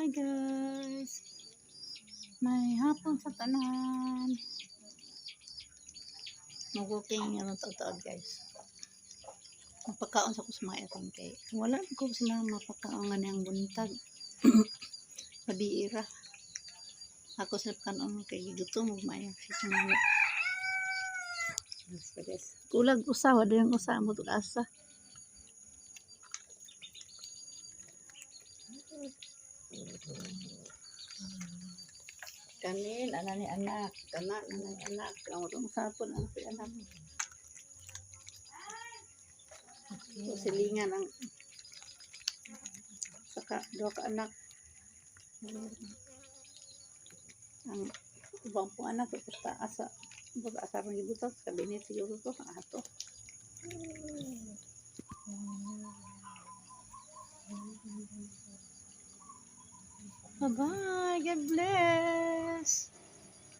Hi guys! May hapon sa tanan. Mag-walking yung taon guys. Mapakaon sa ko sa mga itong kay. Wala ko sila mapakaon nga niyang buntag. Pabiira. Ako sa kanon kay gutom mo maayang si mga. Kulag usawa din yung usawa mo asa. Kanil, anak ni anak, anak ang utong sapon ang si anak. So, silingan ang saka dua ka anak. Ang ubang po anak tapos taas sa pag-asa ng gibutas kabinet siguro to ato. Bye-bye. God bless.